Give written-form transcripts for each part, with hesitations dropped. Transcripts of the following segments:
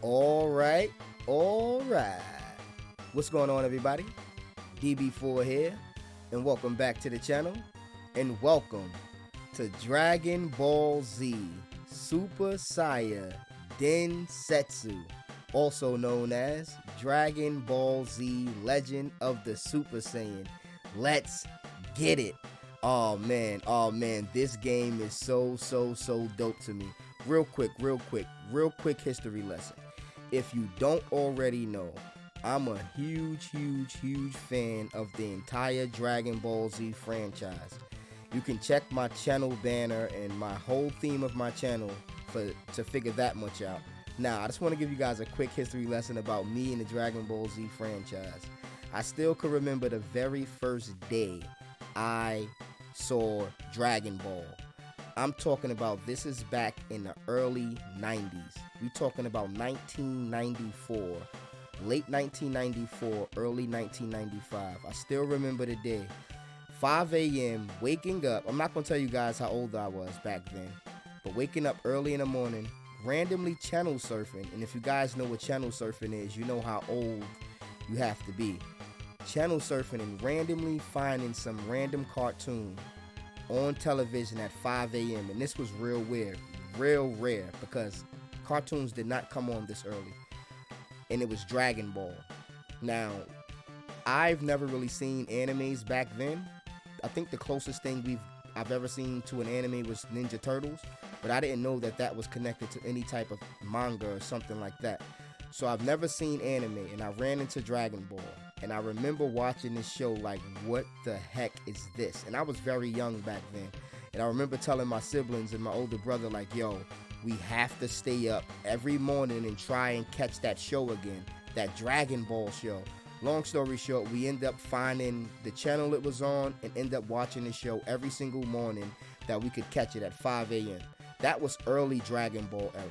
All right, all right. What's going on, everybody? DB4 here, and welcome back to the channel. And welcome to Dragon Ball Z Super Saiya Densetsu, also known as Dragon Ball Z Legend of the Super Saiyan. Let's get it. Oh man, this game is so dope to me. Real quick history lesson. If you don't already know, I'm a huge fan of the entire Dragon Ball Z franchise. You can check my channel banner and my whole theme of my channel to figure that much out. Now, I just want to give you guys a quick history lesson about me and the Dragon Ball Z franchise. I still can remember the very first day I saw Dragon Ball. I'm talking about, this is back in the early 90s. We talking about 1994, late 1994, early 1995. I still remember the day. 5 a.m. waking up. I'm not going to tell you guys how old I was back then, but waking up early in the morning, randomly channel surfing. And if you guys know what channel surfing is, you know how old you have to be. Channel surfing and randomly finding some random cartoon on television at 5 a.m. And this was real weird, real rare, because cartoons did not come on this early. And it was Dragon Ball. Now, I've never really seen animes back then. I think the closest thing I've ever seen to an anime was Ninja Turtles, but I didn't know that was connected to any type of manga or something like that. So I've never seen anime, and I ran into Dragon Ball. And I remember watching this show like, what the heck is this? And I was very young back then. And I remember telling my siblings and my older brother, like, yo, we have to stay up every morning and try and catch that show again, that Dragon Ball show. Long story short, we end up finding the channel it was on and end up watching the show every single morning that we could catch it at 5 a.m. That was early Dragon Ball era.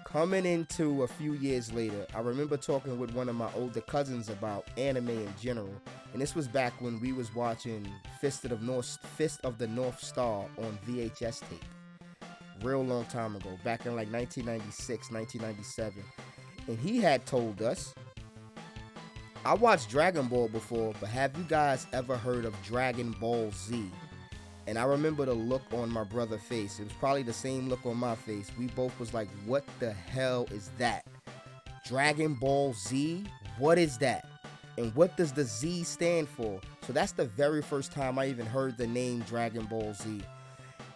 Coming into a few years later, I remember talking with one of my older cousins about anime in general, and this was back when we was watching Fist of the North Star on VHS tape. Real long time ago, back in like 1996, 1997. And he had told us, I watched Dragon Ball before, but have you guys ever heard of Dragon Ball Z? And I remember the look on my brother's face. It was probably the same look on my face. We both was like, what the hell is that? Dragon Ball Z? What is that? And what does the Z stand for? So that's the very first time I even heard the name Dragon Ball Z.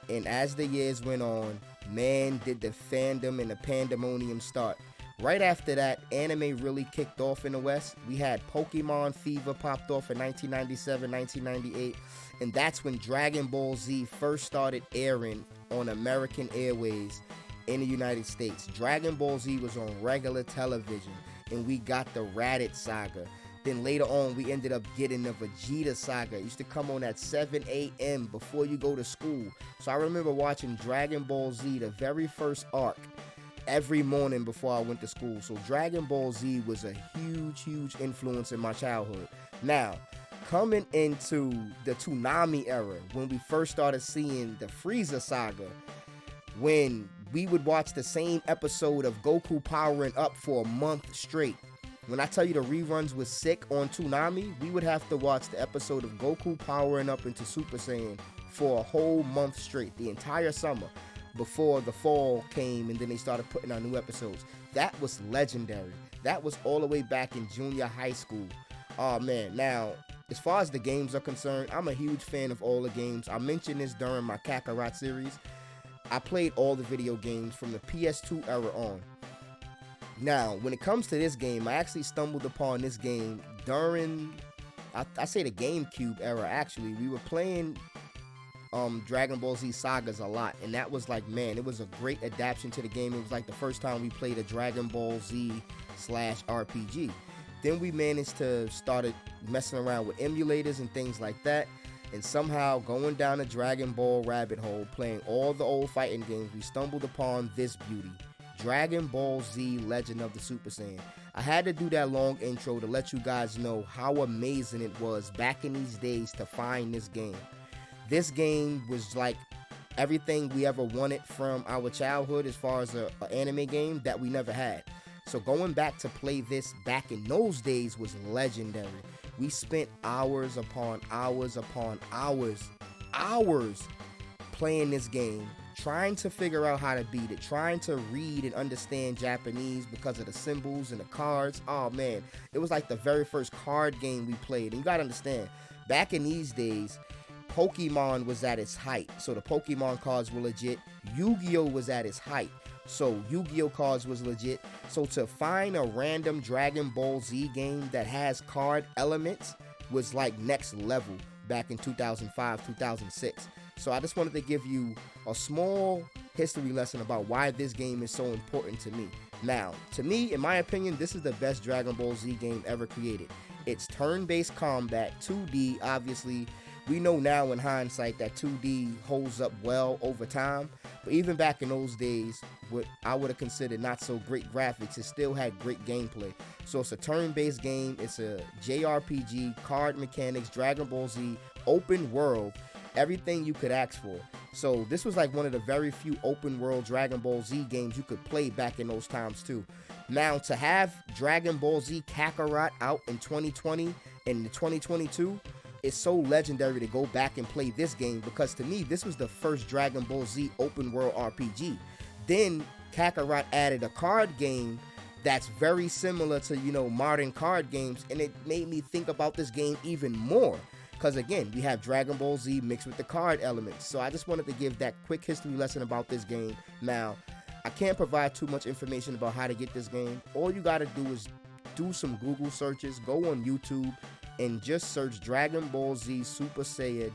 And as the years went on, man, did the fandom and the pandemonium start. Right after that, anime really kicked off in the West. We had Pokemon Fever popped off in 1997, 1998. And that's when Dragon Ball Z first started airing on American Airways in the United States. Dragon Ball Z was on regular television, and we got the Raditz saga. Then later on, we ended up getting the Vegeta saga. It used to come on at 7 a.m. before you go to school. So I remember watching Dragon Ball Z, the very first arc, every morning before I went to school. So Dragon Ball Z was a huge influence in my childhood. Now, coming into the Toonami era, when we first started seeing the Freeza saga, when we would watch the same episode of Goku powering up for a month straight. When I tell you the reruns was sick on Toonami, we would have to watch the episode of Goku powering up into Super Saiyan for a whole month straight, the entire summer, before the fall came and then they started putting out new episodes. That was legendary. That was all the way back in junior high school. Oh man, now, as far as the games are concerned, I'm a huge fan of all the games. I mentioned this during my Kakarot series. I played all the video games from the PS2 era on. Now, when it comes to this game, I actually stumbled upon this game during, I say the GameCube era actually. We were playing Dragon Ball Z sagas a lot, and that was like, man, it was a great adaptation to the game. It was like the first time we played a Dragon Ball Z /RPG. Then we managed to start messing around with emulators and things like that, and somehow going down a Dragon Ball rabbit hole, playing all the old fighting games, we stumbled upon this beauty, Dragon Ball Z Legend of the Super Saiyan. I had to do that long intro to let you guys know how amazing it was back in these days to find this game. This game was like everything we ever wanted from our childhood as far as an anime game that we never had. So going back to play this back in those days was legendary. We spent hours upon hours upon hours playing this game, trying to figure out how to beat it, trying to read and understand Japanese because of the symbols and the cards. Oh man, it was like the very first card game we played. And you gotta understand, back in these days, Pokemon was at its height, so the Pokemon cards were legit. Yu-Gi-Oh was at its height, so Yu-Gi-Oh cards was legit. So to find a random Dragon Ball Z game that has card elements was like next level back in 2005, 2006. So I just wanted to give you a small history lesson about why this game is so important to me. Now, to me, in my opinion, this is the best Dragon Ball Z game ever created. It's turn-based combat, 2D, obviously. We know now in hindsight that 2D holds up well over time, but even back in those days, what I would have considered not so great graphics, it still had great gameplay. So it's a turn-based game, it's a JRPG, card mechanics, Dragon Ball Z, open world, everything you could ask for. So this was like one of the very few open world Dragon Ball Z games you could play back in those times too. Now to have Dragon Ball Z Kakarot out in 2020 and 2022, it's so legendary to go back and play this game, because to me this was the first Dragon Ball Z open world RPG. Then Kakarot added a card game that's very similar to, you know, modern card games, and it made me think about this game even more, because again, we have Dragon Ball Z mixed with the card elements. So I just wanted to give that quick history lesson about this game. Now, I can't provide too much information about how to get this game. All you gotta do is do some Google searches, go on YouTube, and just search Dragon Ball Z Super Saiyan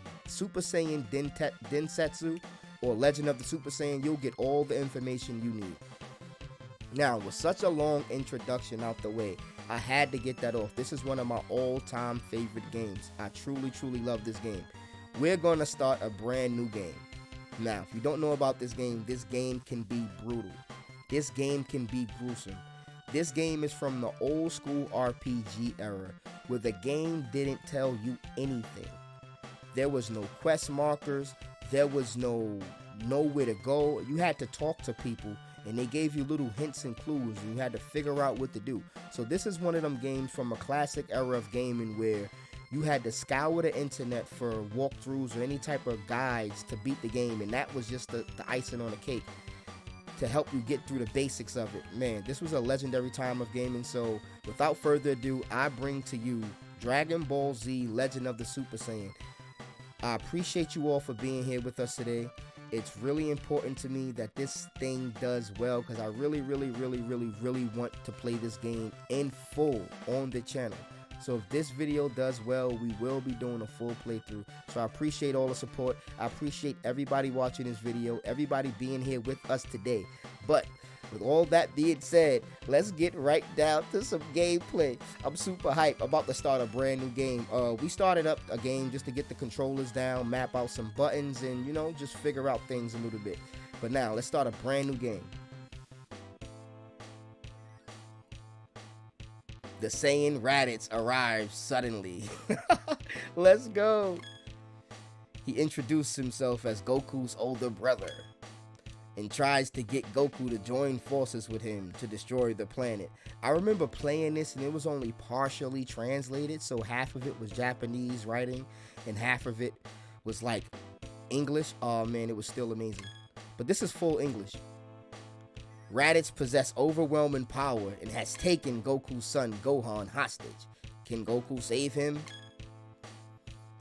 Densetsu or Legend of the Super Saiyan. You'll get all the information you need. Now, with such a long introduction out the way, I had to get that off. This is one of my all-time favorite games. I truly, truly love this game. We're going to start a brand new game. Now, if you don't know about this game can be brutal. This game can be gruesome. This game is from the old school RPG era, where the game didn't tell you anything. There was no quest markers. There was nowhere to go. You had to talk to people, and they gave you little hints and clues, and you had to figure out what to do. So this is one of them games from a classic era of gaming where you had to scour the internet for walkthroughs or any type of guides to beat the game, and that was just the icing on the cake to help you get through the basics of it. Man, this was a legendary time of gaming. So without further ado, I bring to you Dragon Ball Z Legend of the Super Saiyan. I appreciate you all for being here with us today. It's really important to me that this thing does well, because I really want to play this game in full on the channel. So if this video does well, we will be doing a full playthrough. So I appreciate all the support. I appreciate everybody watching this video, everybody being here with us today. But with all that being said, let's get right down to some gameplay. I'm super hyped, about to start a brand new game. We started up a game just to get the controllers down, map out some buttons, and, you know, just figure out things a little bit. But now, let's start a brand new game. The Saiyan Raditz arrives suddenly. Let's go. He introduced himself as Goku's older brother and tries to get Goku to join forces with him to destroy the planet. I remember playing this and it was only partially translated, so half of it was Japanese writing and half of it was like English. Oh man, it was still amazing. But this is full English. Raditz possesses overwhelming power and has taken Goku's son Gohan hostage. Can Goku save him?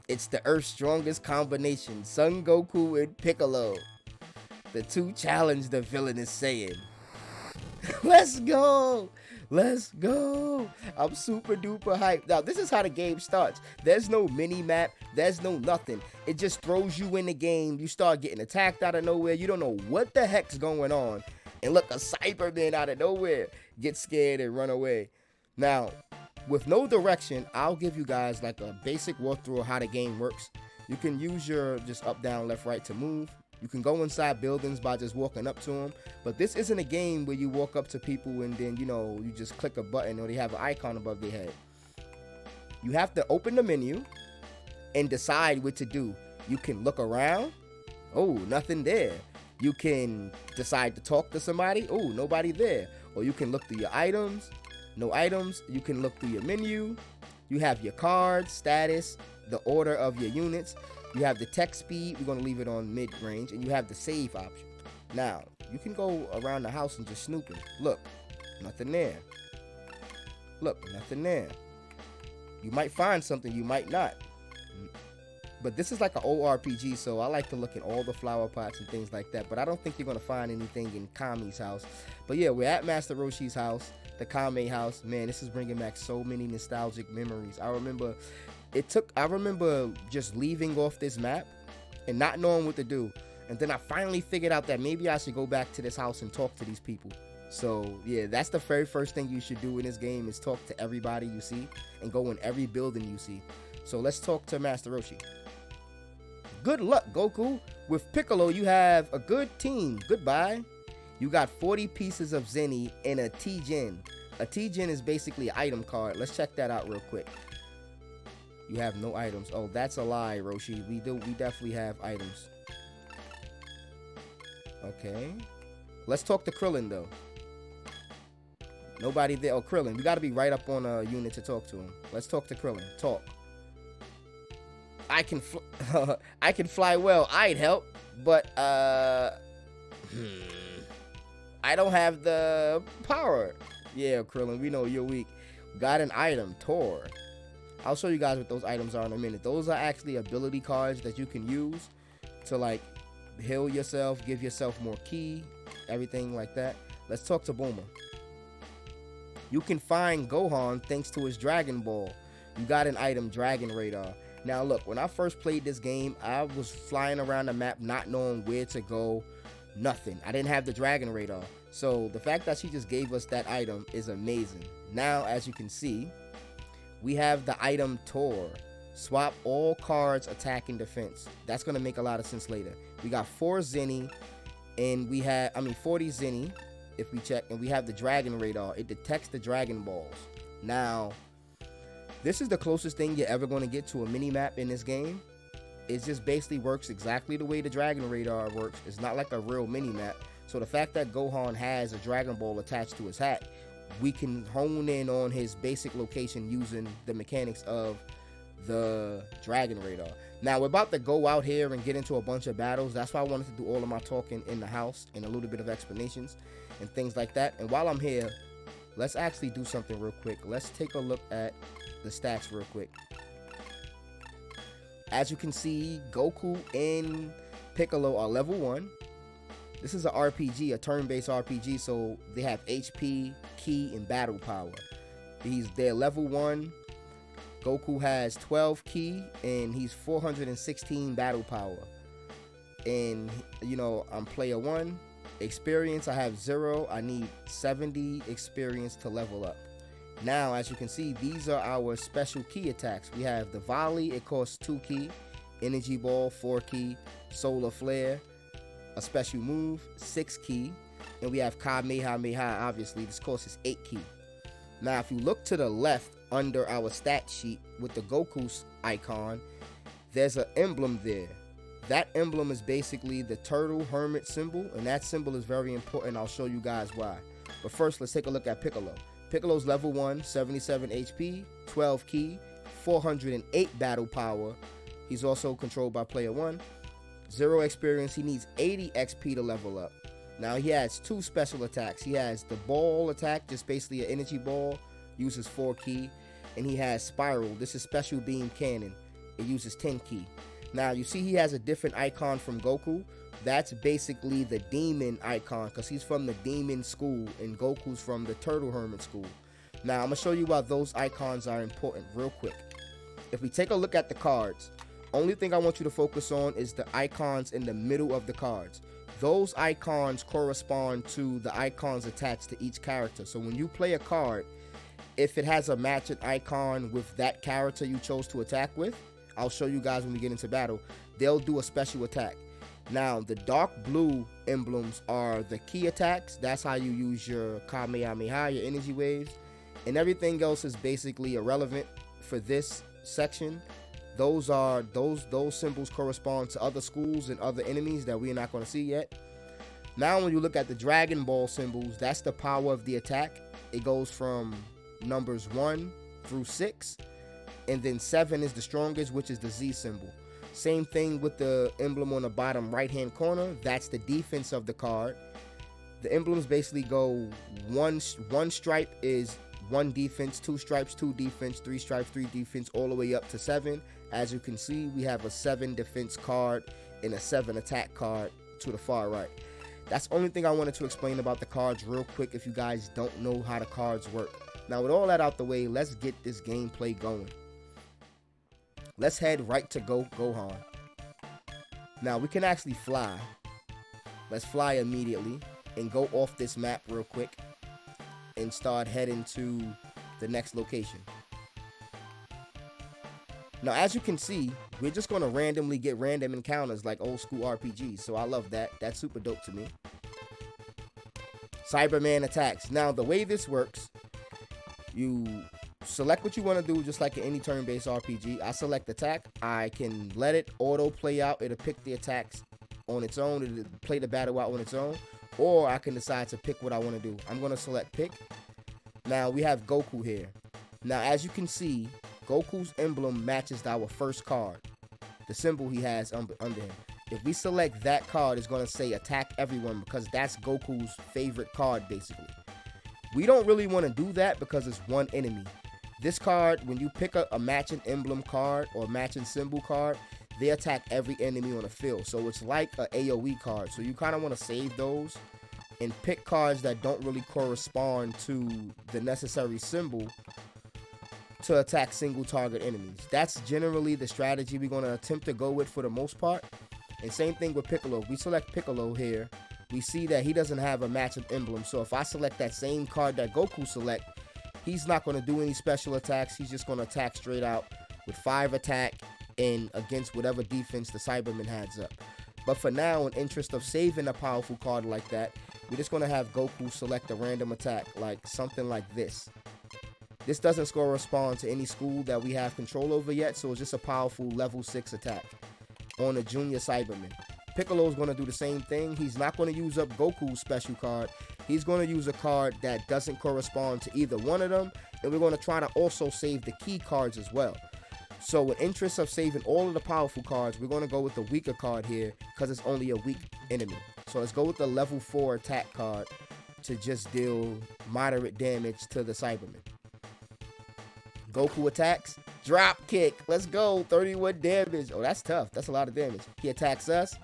It's the Earth's strongest combination, Son Goku and Piccolo. The two challenge the villainous Saiyan. Let's go! Let's go! I'm super duper hyped. Now, this is how the game starts. There's no mini-map. There's no nothing. It just throws you in the game. You start getting attacked out of nowhere. You don't know what the heck's going on. And look, a Cyberman out of nowhere. Get scared and run away. Now, with no direction, I'll give you guys like a basic walkthrough of how the game works. You can use your just up, down, left, right to move. You can go inside buildings by just walking up to them. But this isn't a game where you walk up to people and then, you know, you just click a button or they have an icon above their head. You have to open the menu and decide what to do. You can look around. Oh, nothing there. You can decide to talk to somebody. Oh, nobody there. Or you can look through your items. No items. You can look through your menu. You have your cards, status, the order of your units. You have the text speed. We're going to leave it on mid-range. And you have the save option. Now, you can go around the house and just snooping. Look, nothing there. Look, nothing there. You might find something, you might not. But this is like an old RPG, so I like to look at all the flower pots and things like that. But I don't think you're going to find anything in Kami's house. But yeah, we're at Master Roshi's house, the Kame house. Man, this is bringing back so many nostalgic memories. I remember just leaving off this map and not knowing what to do. And then I finally figured out that maybe I should go back to this house and talk to these people. So yeah, that's the very first thing you should do in this game, is talk to everybody you see and go in every building you see. So let's talk to Master Roshi. Good luck, Goku. With Piccolo, you have a good team. Goodbye. You got 40 pieces of Zenny and a T-Gen. A T-Gen is basically an item card. Let's check that out real quick. You have no items. Oh, that's a lie, Roshi. We definitely have items. Okay. Let's talk to Krillin, though. Nobody there. Oh, Krillin. We got to be right up on a unit to talk to him. Let's talk to Krillin. Talk. I can fly well. I'd help. But, I don't have the power. Yeah, Krillin. We know you're weak. Got an item. Tor. I'll show you guys what those items are in a minute. Those are actually ability cards that you can use to, like, heal yourself, give yourself more ki, everything like that. Let's talk to Bulma. You can find Gohan thanks to his Dragon Ball. You got an item, Dragon Radar. Now look, when I first played this game, I was flying around the map not knowing where to go, nothing. I didn't have the Dragon Radar. So the fact that she just gave us that item is amazing. Now, as you can see, we have the item Tor. Swap all cards, attack and defense. That's going to make a lot of sense later. We got 4 Zenny, and we have, 40 Zenny, if we check, and we have the Dragon Radar. It detects the Dragon Balls. Now, this is the closest thing you're ever going to get to a mini-map in this game. It just basically works exactly the way the Dragon Radar works. It's not like a real mini-map. So the fact that Gohan has a Dragon Ball attached to his hat, we can hone in on his basic location using the mechanics of the Dragon Radar. Now we're about to go out here and get into a bunch of battles. That's why I wanted to do all of my talking in the house and a little bit of explanations and things like that. And while I'm here, let's actually do something real quick. Let's take a look at the stats real quick. As you can see, Goku and Piccolo are level 1. This is an RPG, a turn-based RPG, so they have HP, ki, and battle power. They're level 1. Goku has 12 ki, and he's 416 battle power. And, you know, I'm player 1. Experience, I have 0. I need 70 experience to level up. Now, as you can see, these are our special ki attacks. We have the volley, it costs 2 ki. Energy ball, 4 ki. Solar flare, a special move, 6 ki. And we have Kamehameha, obviously. This costs us 8 ki. Now, if you look to the left under our stat sheet with the Goku's icon, there's an emblem there. That emblem is basically the turtle hermit symbol, and that symbol is very important. I'll show you guys why. But first, let's take a look at Piccolo. Piccolo's level 1, 77 HP, 12 ki, 408 battle power. He's also controlled by player 1. 0 experience. He needs 80 XP to level up. Now he has 2 special attacks. He has the ball attack, just basically an energy ball, uses 4 ki. And he has spiral. This is special beam cannon. It uses 10 ki. Now you see he has a different icon from Goku. That's basically the demon icon, because he's from the demon school and Goku's from the turtle hermit school. Now I'm going to show you why those icons are important real quick. If we take a look at the cards, only thing I want you to focus on is the icons in the middle of the cards. Those icons correspond to the icons attached to each character. So when you play a card, if it has a matching icon with that character you chose to attack with, I'll show you guys when we get into battle, they'll do a special attack. Now, the dark blue emblems are the key attacks. That's how you use your Kamehameha, your energy waves. And everything else is basically irrelevant for this section. those symbols correspond to other schools and other enemies that we're not going to see yet. Now when you look at the Dragon Ball symbols, that's the power of the attack. It goes from numbers 1 through 6, and then 7 is the strongest, which is the Z symbol. Same thing with the emblem on the bottom right hand corner. That's the defense of the card. The emblems basically go one stripe is 1 defense, 2 stripes 2 defense, 3 stripes 3 defense, all the way up to 7. As you can see, we have a 7 defense card and a 7 attack card to the far right. That's the only thing I wanted to explain about the cards real quick if you guys don't know how the cards work. Now with all that out the way, let's get this gameplay going. Let's head right to Gohan. Now we can actually fly. Let's fly immediately and go off this map real quick and start heading to the next location. Now as you can see, we're just going to randomly get random encounters like old school RPGs, so I love that. That's super dope to me. Cyberman attacks. Now the way this works, you select what you want to do just like in any turn-based RPG. I select attack. I can let it auto play out. It'll pick the attacks on its own. It'll play the battle out on its own. Or I can decide to pick what I want to do. I'm going to select pick. Now we have Goku here. Now as you can see, Goku's emblem matches our first card. The symbol he has under him. If we select that card, it's going to say attack everyone because that's Goku's favorite card basically. We don't really want to do that because it's one enemy. This card, when you pick a matching emblem card or matching symbol card, they attack every enemy on the field. So it's like an AoE card. So you kind of want to save those and pick cards that don't really correspond to the necessary symbol to attack single target enemies. That's generally the strategy we're going to attempt to go with for the most part. And same thing with Piccolo. If we select Piccolo here, we see that he doesn't have a matching emblem. So if I select that same card that Goku select, he's not going to do any special attacks. He's just going to attack straight out with 5 attack and against whatever defense the Cyberman has up. But for now, in interest of saving a powerful card like that, we're just going to have Goku select a random attack, like something like this. This doesn't correspond to any school that we have control over yet, so it's just a powerful level 6 attack on a junior Cyberman. Piccolo's going to do the same thing. He's not going to use up Goku's special card. He's going to use a card that doesn't correspond to either one of them, and we're going to try to also save the key cards as well. So in interest of saving all of the powerful cards, we're going to go with the weaker card here because it's only a weak enemy. So let's go with the level 4 attack card to just deal moderate damage to the Cyberman. Goku attacks. Drop kick. Let's go. 31 damage. Oh, that's tough. That's a lot of damage. He attacks us.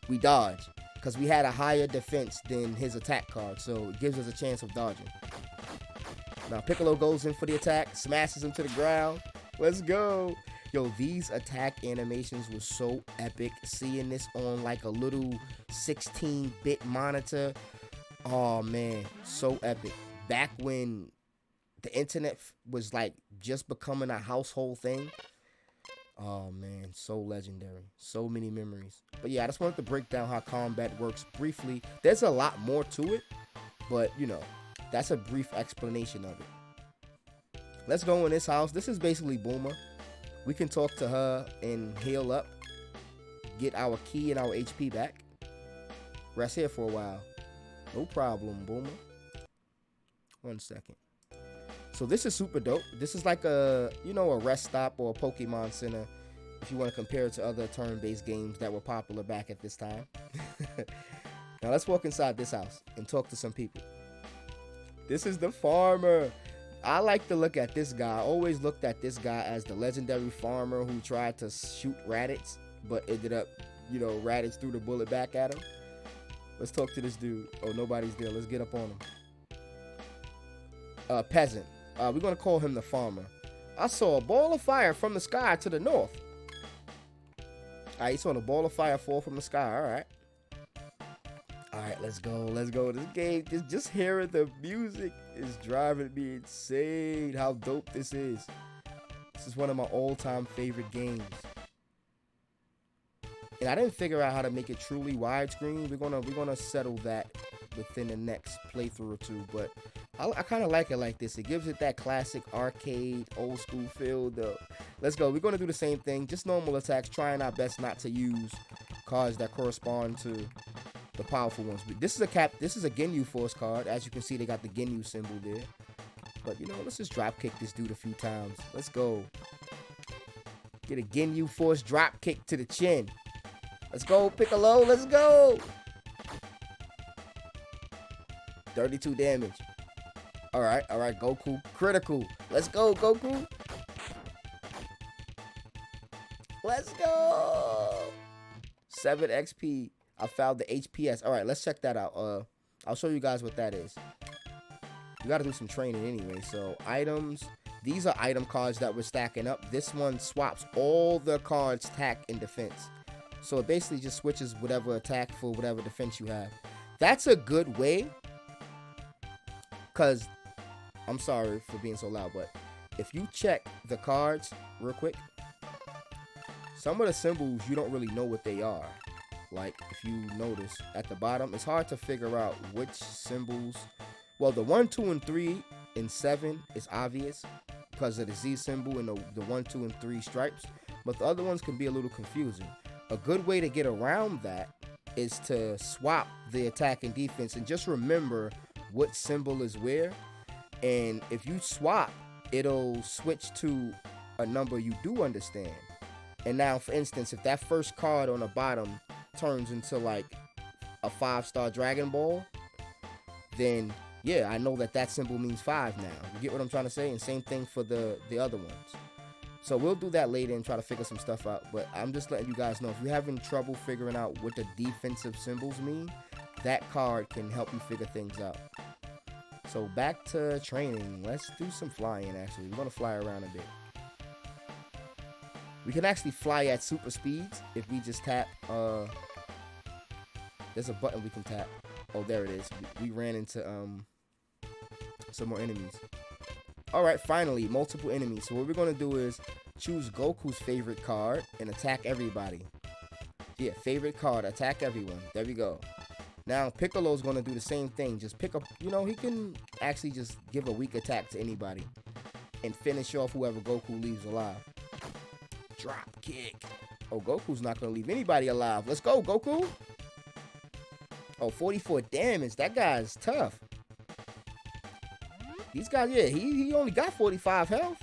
We dodge because we had a higher defense than his attack card. So it gives us a chance of dodging. Now Piccolo goes in for the attack. Smashes him to the ground. Let's go. Yo, these attack animations were so epic. Seeing this on like a little 16-bit monitor. Oh, man. So epic. Back when the internet was like just becoming a household thing. Oh man, so legendary. So many memories. But yeah, I just wanted to break down how combat works briefly. There's a lot more to it, but you know, that's a brief explanation of it. Let's go in this house. This is basically Bulma. We can talk to her and heal up, get our key and our HP back. Rest here for a while. No problem, Bulma. 1 second. So this is super dope. This is like a, you know, a rest stop or a Pokemon Center if you want to compare it to other turn-based games that were popular back at this time. Now let's walk inside this house and talk to some people. This is the farmer. I like to look at this guy. I always looked at this guy as the legendary farmer who tried to shoot Raditz, but ended up, you know, Raditz threw the bullet back at him. Let's talk to this dude. Oh, nobody's there. Let's get up on him. Peasant. We're going to call him the farmer. I saw a ball of fire from the sky to the north. Alright, you saw a ball of fire fall from the sky. Alright. Alright, let's go. Let's go. This game, just hearing the music is driving me insane. How dope this is. This is one of my all-time favorite games. And I didn't figure out how to make it truly widescreen. We're gonna settle that within the next playthrough or two. But I kind of like it like this. It gives it that classic arcade, old school feel. Though, let's go. We're gonna do the same thing, just normal attacks, trying our best not to use cards that correspond to the powerful ones. This is a Ginyu Force card. As you can see, they got the Ginyu symbol there. But you know, let's just drop kick this dude a few times. Let's go. Get a Ginyu Force drop kick to the chin. Let's go, Piccolo. Let's go. 32 damage. All right, Goku. Critical. Let's go, Goku. Let's go. 7 XP. I found the HPS. All right, let's check that out. I'll show you guys what that is. You got to do some training anyway. So, items. These are item cards that we're stacking up. This one swaps all the cards' attack and defense. So, it basically just switches whatever attack for whatever defense you have. That's a good way. Because, I'm sorry for being so loud, but if you check the cards real quick, some of the symbols, you don't really know what they are. Like, if you notice at the bottom, it's hard to figure out which symbols. Well, the 1, 2, and 3, and 7 is obvious because of the Z symbol and the 1, 2, and 3 stripes. But the other ones can be a little confusing. A good way to get around that is to swap the attack and defense and just remember what symbol is where. And if you swap, it'll switch to a number you do understand. And now, for instance, if that first card on the bottom turns into like a 5-star Dragon Ball, then yeah, I know that that symbol means 5 now. You get what I'm trying to say? And same thing for the other ones. So we'll do that later and try to figure some stuff out. But I'm just letting you guys know, if you're having trouble figuring out what the defensive symbols mean, that card can help you figure things out. So back to training. Let's do some flying, actually. We're going to fly around a bit. We can actually fly at super speeds if we just tap. There's a button we can tap. Oh, there it is. We ran into some more enemies. Alright, finally, multiple enemies. So what we're going to do is choose Goku's favorite card and attack everybody. Yeah, favorite card, attack everyone. There we go. Now, Piccolo's going to do the same thing. Just pick up, you know, he can actually just give a weak attack to anybody and finish off whoever Goku leaves alive. Drop kick. Oh, Goku's not going to leave anybody alive. Let's go, Goku. Oh, 44 damage. That guy's tough. These guys, yeah, he only got 45 health.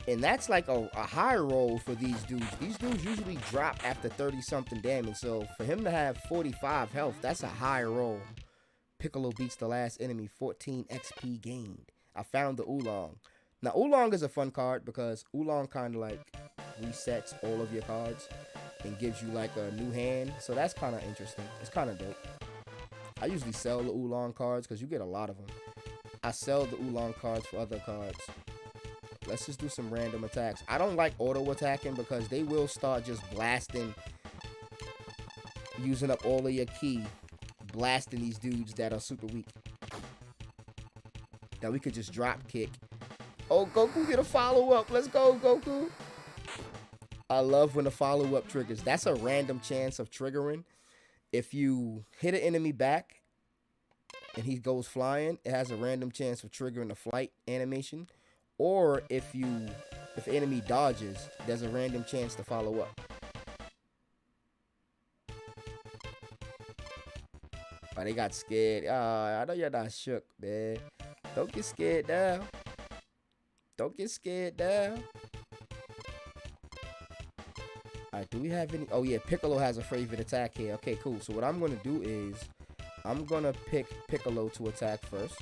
And that's like a high roll for these dudes. These dudes usually drop after 30-something damage. So for him to have 45 health, that's a high roll. Piccolo beats the last enemy, 14 XP gained. I found the Oolong. Now, Oolong is a fun card because Oolong kind of like resets all of your cards and gives you like a new hand. So that's kind of interesting. It's kind of dope. I usually sell the Oolong cards because you get a lot of them. I sell the Oolong cards for other cards. Let's just do some random attacks. I don't like auto attacking because they will start just blasting, using up all of your ki, blasting these dudes that are super weak. Now we could just drop kick. Oh, Goku get a follow-up. Let's go, Goku. I love when the follow-up triggers. That's a random chance of triggering. If you hit an enemy back and he goes flying, it has a random chance of triggering a flight animation. Or if enemy dodges, there's a random chance to follow up. Oh, they got scared. I know you're not shook, man. Don't get scared now. Don't get scared now. Alright, do we have any? Oh yeah, Piccolo has a favorite attack here. Okay, cool. So what I'm going to do is I'm going to pick Piccolo to attack first.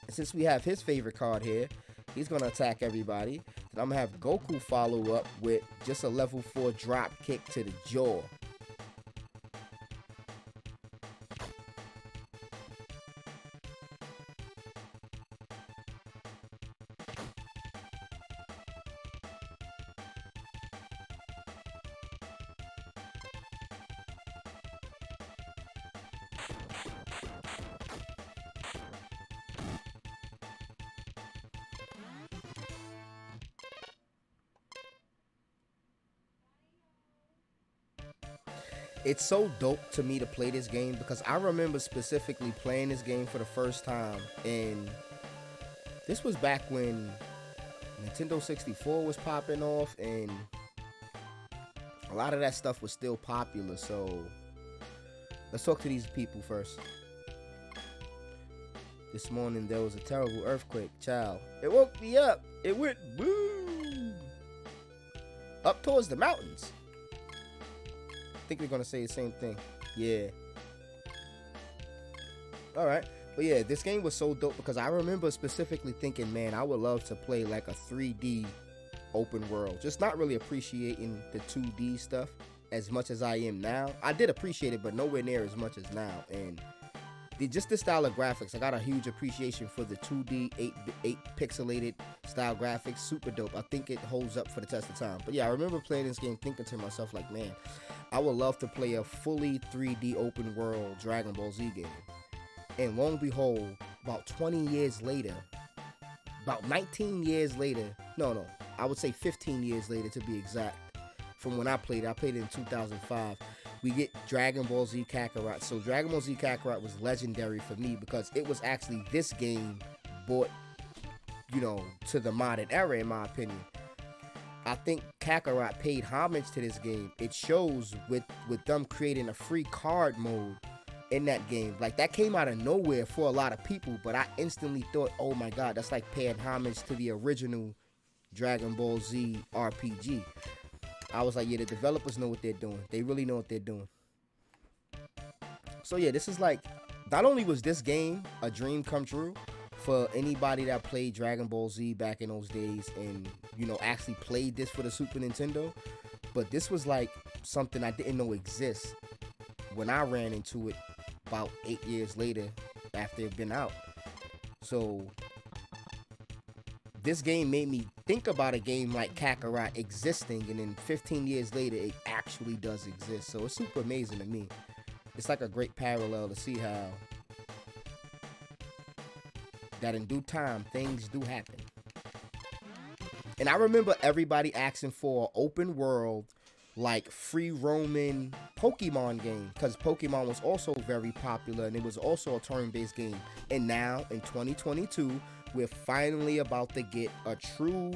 Since we have his favorite card here, he's going to attack everybody. Then I'm going to have Goku follow up with just a level 4 drop kick to the jaw. it's so dope to me to play this game because I remember specifically playing this game for the first time, and this was back when Nintendo 64 was popping off, and a lot of that stuff was still popular. So let's talk to these people first. This morning there was a terrible earthquake, child. It woke me up. It went boom. Up towards the mountains. I think we're gonna say the same thing. Yeah. Alright. But yeah, this game was so dope because I remember specifically thinking, man, I would love to play like a 3D open world. Just not really appreciating the 2D stuff as much as I am now. I did appreciate it, but nowhere near as much as now. And just the style of graphics, I got a huge appreciation for the 2D 8 pixelated style graphics. Super dope. I think it holds up for the test of time. But yeah, I remember playing this game thinking to myself like, man, I would love to play a fully 3D open world Dragon Ball Z game. And lo and behold, about 20 years later, about 19 years later, no, I would say 15 years later to be exact, from when I played it in 2005, we get Dragon Ball Z Kakarot. So Dragon Ball Z Kakarot was legendary for me because it was actually this game brought, to the modern era, in my opinion. I think Kakarot paid homage to this game. It shows with them creating a free card mode in that game. Like, that came out of nowhere for a lot of people, but I instantly thought, oh my god, that's like paying homage to the original Dragon Ball Z RPG. I was like, yeah, the developers know what they're doing. They really know what they're doing. So yeah, this is like, not only was this game a dream come true for anybody that played Dragon Ball Z back in those days and, actually played this for the Super Nintendo, but this was like something I didn't know exists when I ran into it about 8 years later after it had been out. So this game made me think about a game like Kakarot existing, and then 15 years later it actually does exist. So it's super amazing to me. It's like a great parallel to see how that in due time things do happen. And I remember everybody asking for an open world, like free roaming Pokemon game, because Pokemon was also very popular and it was also a turn-based game. And now in 2022, we're finally about to get a true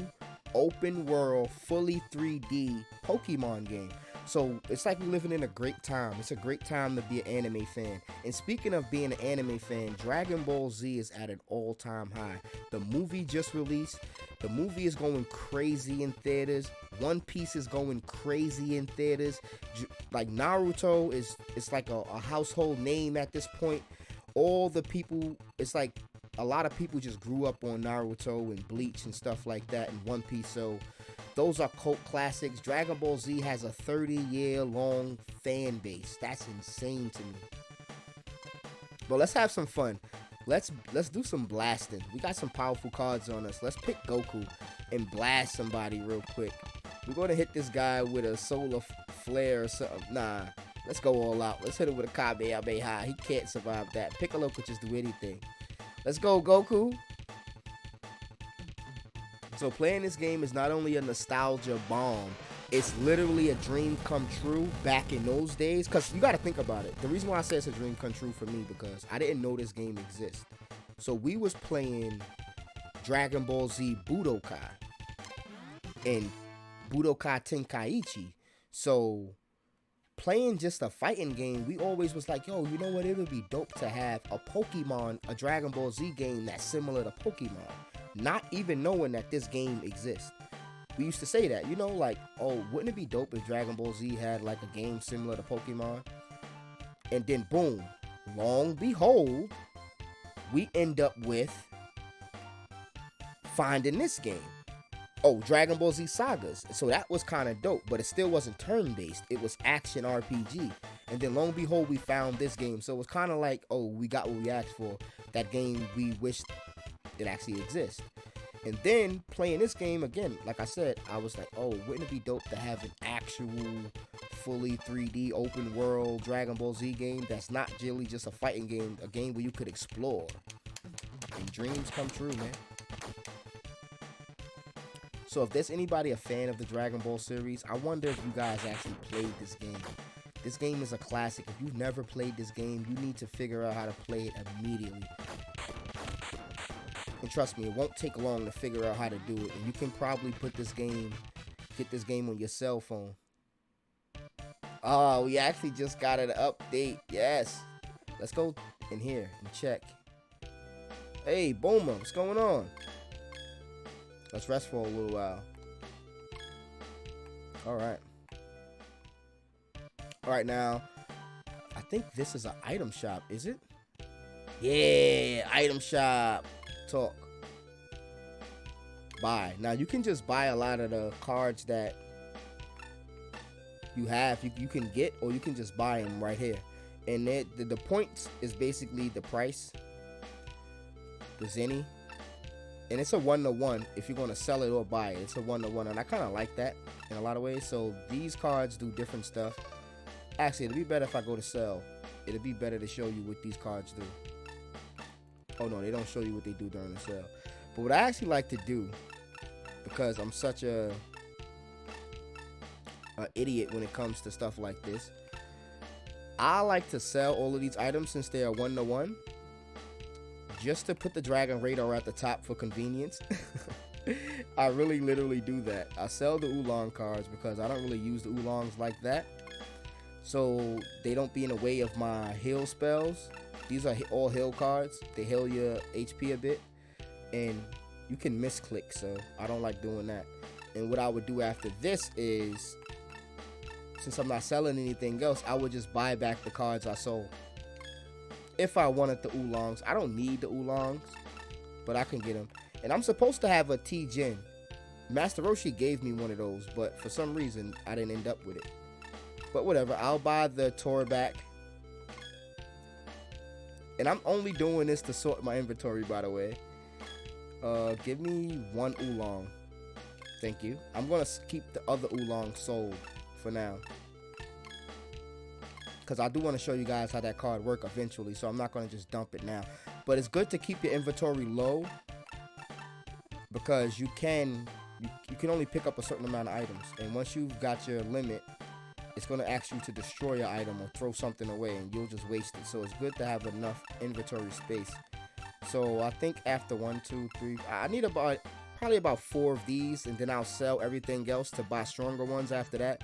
open world, fully 3D Pokemon game. So it's like we're living in a great time. It's a great time to be an anime fan. And speaking of being an anime fan, Dragon Ball Z is at an all-time high. The movie just released. The movie is going crazy in theaters. One Piece is going crazy in theaters. Like Naruto it's like a household name at this point. All the people, it's like a lot of people just grew up on Naruto and Bleach and stuff like that and One Piece. So those are cult classics. Dragon Ball Z has a 30-year-long fan base. That's insane to me. But let's have some fun. Let's do some blasting. We got some powerful cards on us. Let's pick Goku and blast somebody real quick. We're going to hit this guy with a solar flare or something. Nah, let's go all out. Let's hit him with a Kamehameha. He can't survive that. Piccolo could just do anything. Let's go, Goku. So playing this game is not only a nostalgia bomb, it's literally a dream come true back in those days. Because you got to think about it. The reason why I say it's a dream come true for me, because I didn't know this game exists. So we was playing Dragon Ball Z Budokai and Budokai Tenkaichi. So playing just a fighting game, we always was like, yo, you know what? It would be dope to have a Pokemon, a Dragon Ball Z game that's similar to Pokemon. Not even knowing that this game exists. We used to say that, like, oh, wouldn't it be dope if Dragon Ball Z had like a game similar to Pokemon? And then boom, long behold, we end up with finding this game. Oh, Dragon Ball Z Sagas. So that was kind of dope, but it still wasn't turn-based. It was action RPG. And then lo and behold, we found this game. So it was kind of like, oh, we got what we asked for. That game we wished it actually exists. And then playing this game again, like I said, I was like, oh, wouldn't it be dope to have an actual fully 3D open world Dragon Ball Z game that's not really just a fighting game, a game where you could explore. And dreams come true, man. So if there's anybody a fan of the Dragon Ball series, I wonder if you guys actually played this game. This game is a classic. If you've never played this game, you need to figure out how to play it immediately. And trust me, it won't take long to figure out how to do it. And you can probably get this game on your cell phone. Oh, we actually just got an update. Yes. Let's go in here and check. Hey, Boma, what's going on? Let's rest for a little while. Alright. Alright, now, I think this is an item shop, is it? Yeah, item shop. Talk. Buy. Now, you can just buy a lot of the cards that you have. You can get, or you can just buy them right here. And the points is basically the price. The Zenny. And it's a 1-to-1 if you're going to sell it or buy it. It's a 1-to-1. And I kind of like that in a lot of ways. So these cards do different stuff. Actually, it'd be better if I go to sell. It'd be better to show you what these cards do. Oh, no, they don't show you what they do during the sale. But what I actually like to do, because I'm such a idiot when it comes to stuff like this, I like to sell all of these items since they are 1-to-1, just to put the Dragon Radar at the top for convenience. I really literally do that. I sell the Oolong cards because I don't really use the Oolongs like that, so they don't be in the way of my heal spells. These are all heal cards. They heal your HP a bit, and you can misclick, so I don't like doing that. And what I would do after this is, since I'm not selling anything else, I would just buy back the cards I sold. If I wanted the Oolongs. I don't need the Oolongs, but I can get them. And I'm supposed to have a T-Gen. Master Roshi gave me one of those, but for some reason, I didn't end up with it. But whatever, I'll buy the Tor back. And I'm only doing this to sort my inventory, by the way. Give me one Oolong. Thank you. I'm going to keep the other Oolong sold for now, because I do want to show you guys how that card works eventually, so I'm not going to just dump it now. But it's good to keep your inventory low, because you can only pick up a certain amount of items, and once you've got your limit, it's going to ask you to destroy your item or throw something away, and you'll just waste it. So it's good to have enough inventory space. So I think after 1, 2, 3, I need probably about 4 of these, and then I'll sell everything else to buy stronger ones after that.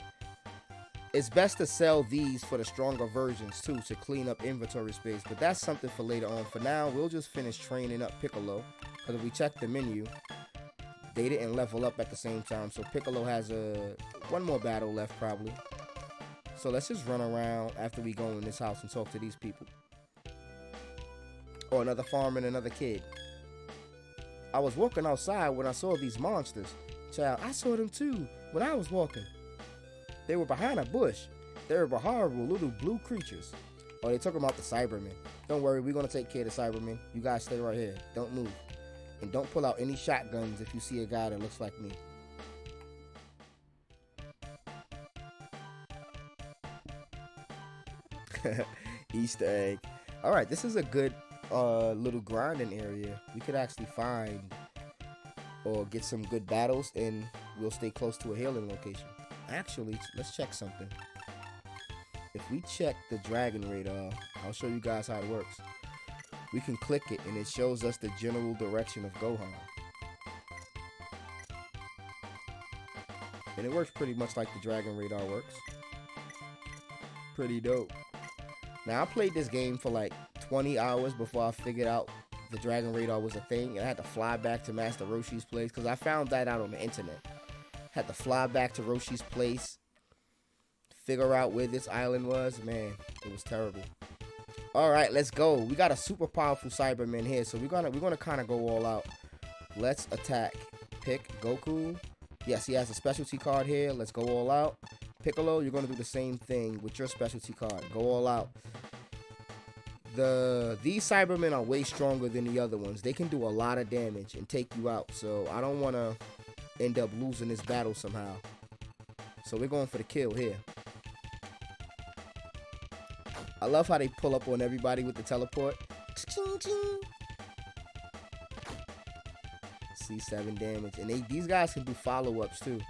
It's best to sell these for the stronger versions too, to clean up inventory space, but that's something for later on. For now, we'll just finish training up Piccolo, because if we check the menu, they didn't level up at the same time, so Piccolo has one more battle left probably. So let's just run around after we go in this house and talk to these people. Or another farmer and another kid. I was walking outside when I saw these monsters. Child, I saw them too when I was walking. They were behind a bush. They were horrible little blue creatures. Oh, they're talking about the Cybermen. Don't worry, we're going to take care of the Cybermen. You guys stay right here. Don't move. And don't pull out any shotguns if you see a guy that looks like me. Easter egg. Alright, this is a good little grinding area. We could actually find or get some good battles, and we'll stay close to a healing location. Actually, let's check something. If we check the Dragon Radar, I'll show you guys how it works. We can click it and it shows us the general direction of Gohan. And it works pretty much like the Dragon Radar works. Pretty dope. Now, I played this game for like 20 hours before I figured out the Dragon Radar was a thing, and I had to fly back to Master Roshi's place, because I found that out on the internet. Had to fly back to Roshi's place, figure out where this island was. Man, it was terrible. All right, let's go. We got a super powerful Cyberman here, so we're gonna kind of go all out. Let's attack. Pick Goku. Yes, he has a specialty card here. Let's go all out. Piccolo, you're gonna do the same thing with your specialty card. Go all out. These Cybermen are way stronger than the other ones. They can do a lot of damage and take you out, so I don't want to end up losing this battle somehow. So we're going for the kill here. I love how they pull up on everybody with the teleport. See, 7 damage. And these guys can do follow-ups too.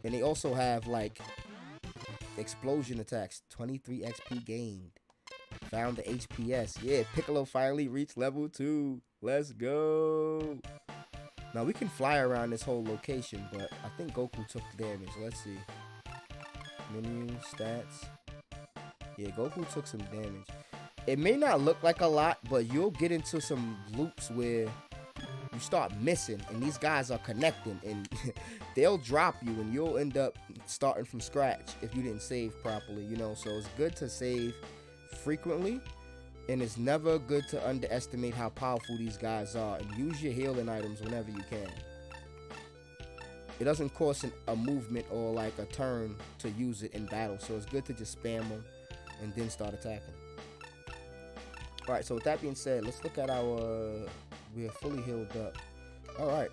And they also have like explosion attacks. 23 XP gained. Found the HPS. Yeah, Piccolo finally reached level 2. Let's go. Now we can fly around this whole location, but I think Goku took damage. Let's see. Menu, stats. Yeah, Goku took some damage. It may not look like a lot, but you'll get into some loops where you start missing, and these guys are connecting, and they'll drop you, and you'll end up starting from scratch if you didn't save properly, you know. So it's good to save frequently, and it's never good to underestimate how powerful these guys are, and use your healing items whenever you can. It doesn't cost a movement or like a turn to use it in battle, so it's good to just spam them and then start attacking. Alright, so with that being said, let's look at our... we are fully healed up. Alright,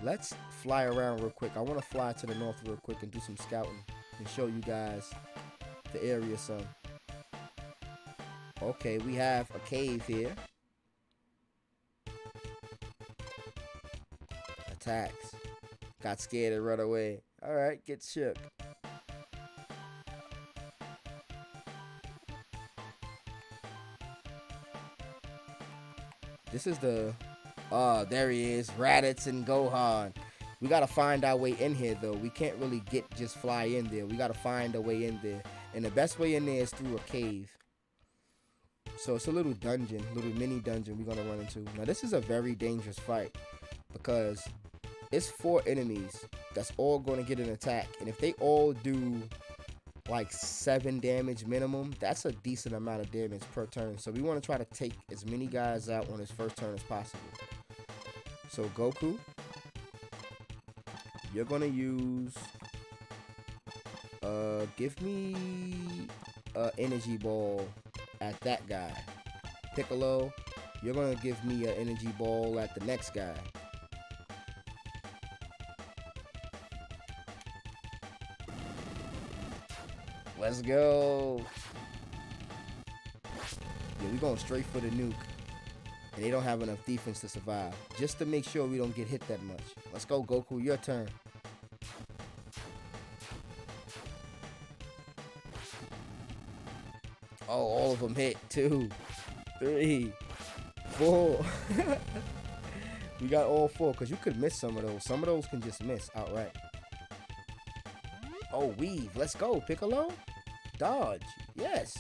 let's fly around real quick. I want to fly to the north real quick and do some scouting and show you guys the area some. Okay, we have a cave here. Attacks. Got scared and run away. Alright, get shook. This is the... oh, there he is. Raditz and Gohan. We gotta find our way in here, though. We can't really just fly in there. We gotta find a way in there. And the best way in there is through a cave. So it's a little dungeon, little mini dungeon we're gonna run into. Now, this is a very dangerous fight, because it's 4 enemies that's all gonna get an attack. And if they all do like 7 damage minimum, that's a decent amount of damage per turn. So we want to try to take as many guys out on his first turn as possible. So Goku, you're gonna use give me a energy ball at that guy. Piccolo, you're gonna give me an energy ball at the next guy. Let's go. Yeah, we're going straight for the nuke. And they don't have enough defense to survive. Just to make sure we don't get hit that much. Let's go, Goku. Your turn. Oh, all of them hit. 2, 3, 4. We got all 4, because you could miss some of those. Some of those can just miss outright. Oh, weave. Let's go, Piccolo. Dodge. Yes.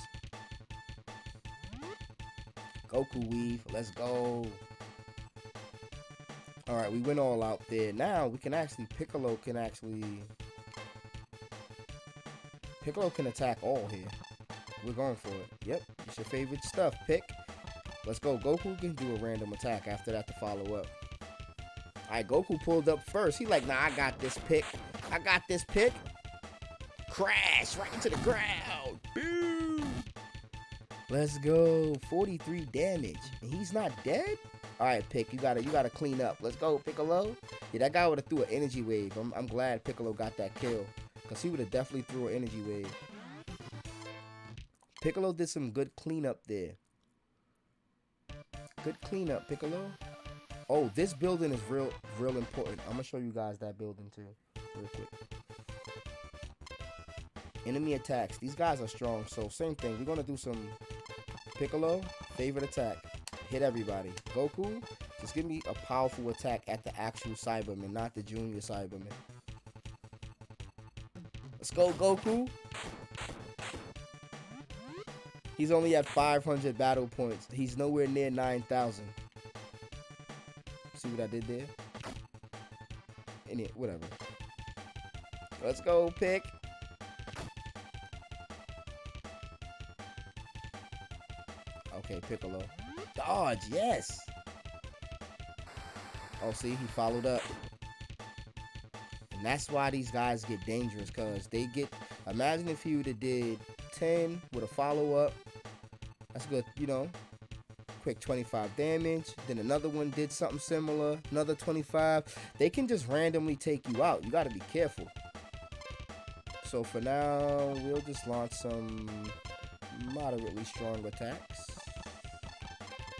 Goku weave. Let's go. Alright, we went all out there. Now, we can actually... Piccolo can attack all here. We're going for it. Yep. It's your favorite stuff, Pick. Let's go. Goku can do a random attack after that to follow up. Alright, Goku pulled up first. He's like, nah, I got this, Pick. I got this, Pick. Crash right into the ground. Boom. Let's go. 43 damage. And he's not dead? Alright, Pick, you gotta clean up. Let's go, Piccolo. Yeah, that guy would have threw an energy wave. I'm glad Piccolo got that kill, because he would have definitely threw an energy wave. Piccolo did some good cleanup there. Good cleanup, Piccolo. Oh, this building is real important. I'm gonna show you guys that building too, real quick. Enemy attacks. These guys are strong, so same thing. We're gonna do some Piccolo favorite attack. Hit everybody. Goku, just give me a powerful attack at the actual Cyberman, not the junior Cyberman. Let's go, Goku. He's only at 500 battle points. He's nowhere near 9,000. See what I did there? Whatever. Let's go, Pick. Okay, Piccolo. Dodge, yes. Oh, see, he followed up. And that's why these guys get dangerous, because they get... Imagine if he would have did 10 with a follow-up. That's good, you know. Quick 25 damage. Then another one did something similar. Another 25. They can just randomly take you out. You got to be careful. So for now, we'll just launch some moderately strong attacks.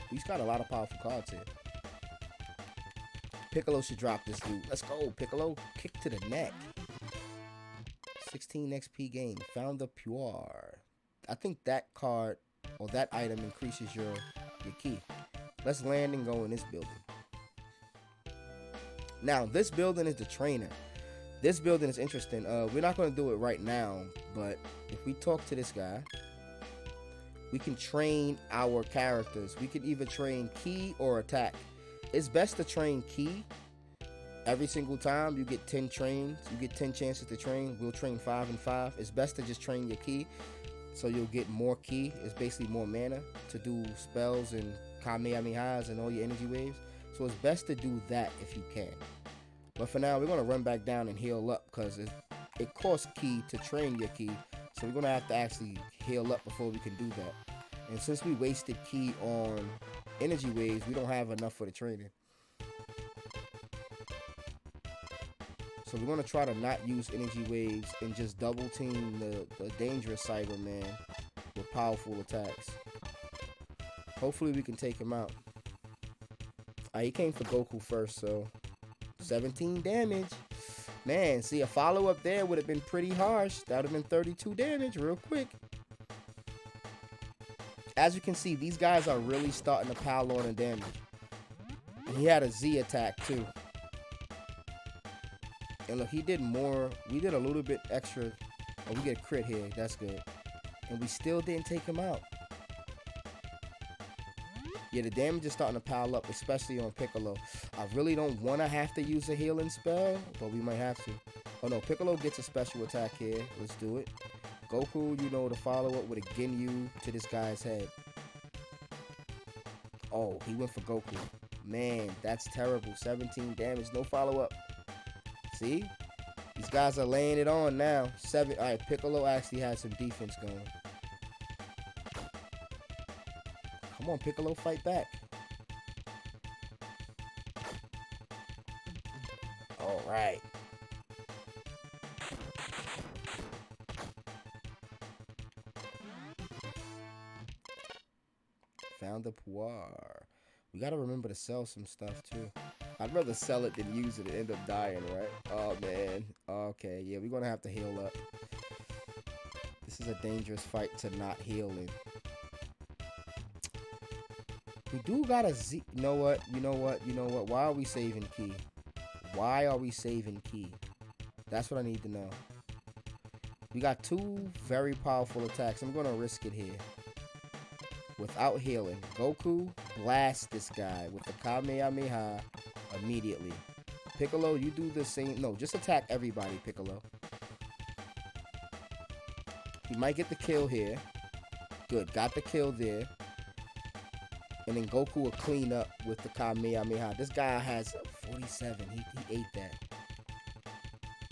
He's got a lot of powerful cards here. Piccolo should drop this loot. Let's go, Piccolo. Kick to the neck. 16 XP gain. Found the Pure. I think that card or that item increases your ki. Let's land and go in this building. Now, this building is the trainer. This building is interesting. We're not going to do it right now, but if we talk to this guy, we can train our characters. We can either train ki or attack. It's best to train ki. Every single time you get 10 trains, you get 10 chances to train. We'll train 5 and 5. It's best to just train your ki, so you'll get more ki. It's basically more mana to do spells and kamehamehas and all your energy waves. So it's best to do that if you can. But for now, we're going to run back down and heal up because it costs ki to train your ki. So we're going to have to actually heal up before we can do that. And since we wasted ki on energy waves, we don't have enough for the training. So we're going to try to not use energy waves and just double team the dangerous Cyberman with powerful attacks. Hopefully we can take him out. He came for Goku first, so 17 damage. Man, see, a follow-up there would have been pretty harsh. That would have been 32 damage real quick. As you can see, these guys are really starting to pile on the damage. And he had a Z attack too. And look, he did more. We did a little bit extra. Oh, we get a crit here. That's good. And we still didn't take him out. Yeah, the damage is starting to pile up, especially on Piccolo. I really don't want to have to use a healing spell, but we might have to. Oh no, Piccolo gets a special attack here. Let's do it. Goku, you know, to follow up with a Ginyu to this guy's head. Oh, he went for Goku. Man, that's terrible. 17 damage, no follow-up. See? These guys are laying it on now. Alright, Piccolo actually has some defense going. Come on, Piccolo, fight back. Alright. Found the Puar. We gotta remember to sell some stuff too. I'd rather sell it than use it and end up dying, right? Oh man. Okay, yeah, we're gonna have to heal up. This is a dangerous fight to not heal in. We do gotta Z. You know what? Why are we saving ki? Why are we saving ki? That's what I need to know. We got two very powerful attacks. I'm gonna risk it here. Without healing. Goku, blast this guy with the Kamehameha immediately. Piccolo, you do the same. No, just attack everybody, Piccolo. He might get the kill here. Good, got the kill there. And then Goku will clean up with the Kamehameha. This guy has 47. He ate that.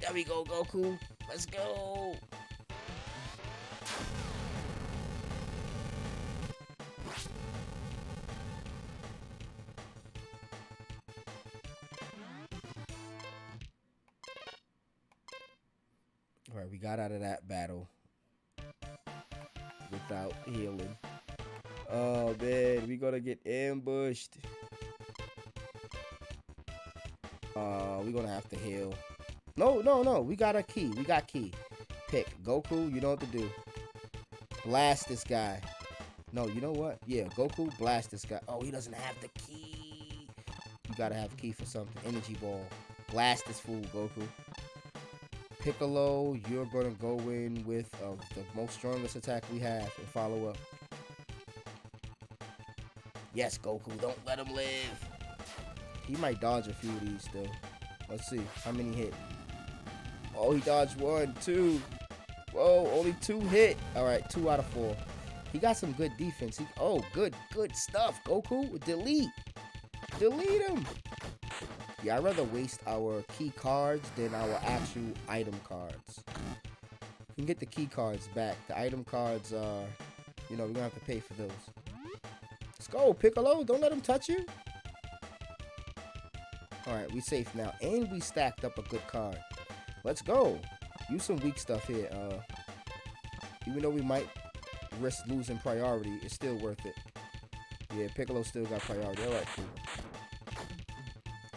There we go, Goku. Let's go. Alright, we got out of that battle without healing. Oh man, we gonna get ambushed. We're gonna have to heal. No. We got a key. We got key. Pick. Goku, you know what to do. Blast this guy. No, you know what? Yeah, Goku, blast this guy. Oh, he doesn't have the key. You gotta have key for something. Energy ball. Blast this fool, Goku. Piccolo, you're gonna go in with the most strongest attack we have and follow up. Yes, Goku, don't let him live. He might dodge a few of these still. Let's see how many hit. Oh, he dodged 1, 2. Whoa, only 2 hit. All right, 2 out of 4. He got some good defense. Good stuff. Goku, delete him. Yeah, I'd rather waste our key cards than our actual item cards. We can get the key cards back. The item cards are, we're gonna have to pay for those. Let's go, Piccolo. Don't let him touch you. Alright, we safe now. And we stacked up a good card. Let's go. Use some weak stuff here. Even though we might risk losing priority, it's still worth it. Yeah, Piccolo still got priority. Alright, cool.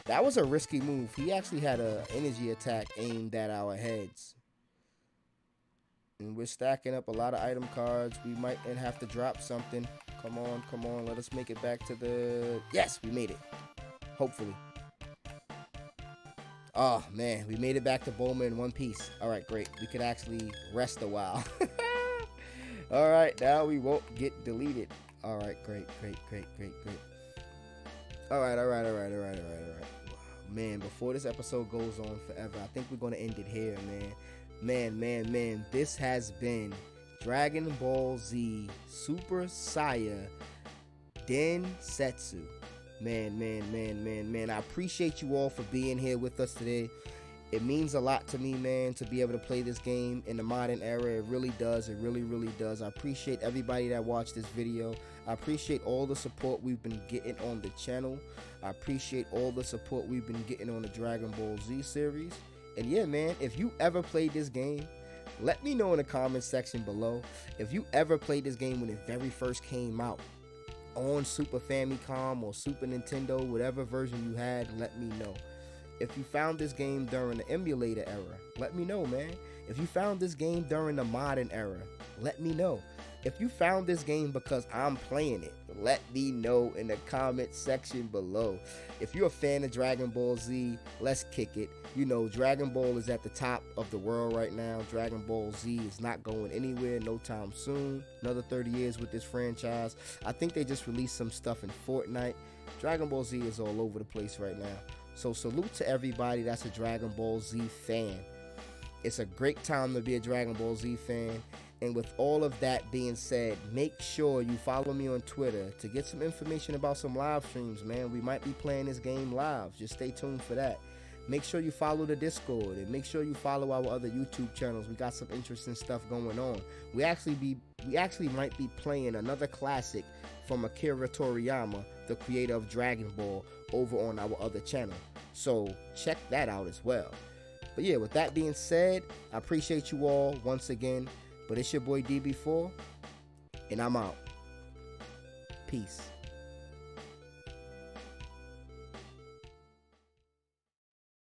That was a risky move. He actually had an energy attack aimed at our heads. And we're stacking up a lot of item cards. We might have to drop something. Come on. Let us make it back to the... Yes, we made it. Hopefully. Oh, man. We made it back to Bulma in one piece. All right, great. We could actually rest a while. All right, now we won't get deleted. All right, great. All right. Man, before this episode goes on forever, I think we're going to end it here, man. Man. This has been Dragon Ball Z Super Saiya Densetsu. Man. I appreciate you all for being here with us today. It means a lot to me, man, to be able to play this game in the modern era. It really does. It really does. I appreciate everybody that watched this video. I appreciate all the support we've been getting on the channel. I appreciate all the support we've been getting on the Dragon Ball Z series. And yeah, man, if you ever played this game, let me know in the comment section below. If you ever played this game when it very first came out on Super Famicom or Super Nintendo, whatever version you had, let me know. If you found this game during the emulator era, let me know, man. If you found this game during the modern era, let me know. If you found this game because I'm playing it, let me know in the comment section below. If you're a fan of Dragon Ball Z, let's kick it. You know, Dragon Ball is at the top of the world right now. Dragon Ball Z is not going anywhere no time soon. Another 30 years with this franchise. I think they just released some stuff in Fortnite. Dragon Ball Z is all over the place right now. So salute to everybody that's a Dragon Ball Z fan. It's a great time to be a Dragon Ball Z fan. And with all of that being said, make sure you follow me on Twitter to get some information about some live streams, man. We might be playing this game live. Just stay tuned for that. Make sure you follow the Discord and make sure you follow our other YouTube channels. We got some interesting stuff going on. We actually might be playing another classic from Akira Toriyama, the creator of Dragon Ball, over on our other channel. So check that out as well. But yeah, with that being said, I appreciate you all once again. But it's your boy DB4, and I'm out. Peace.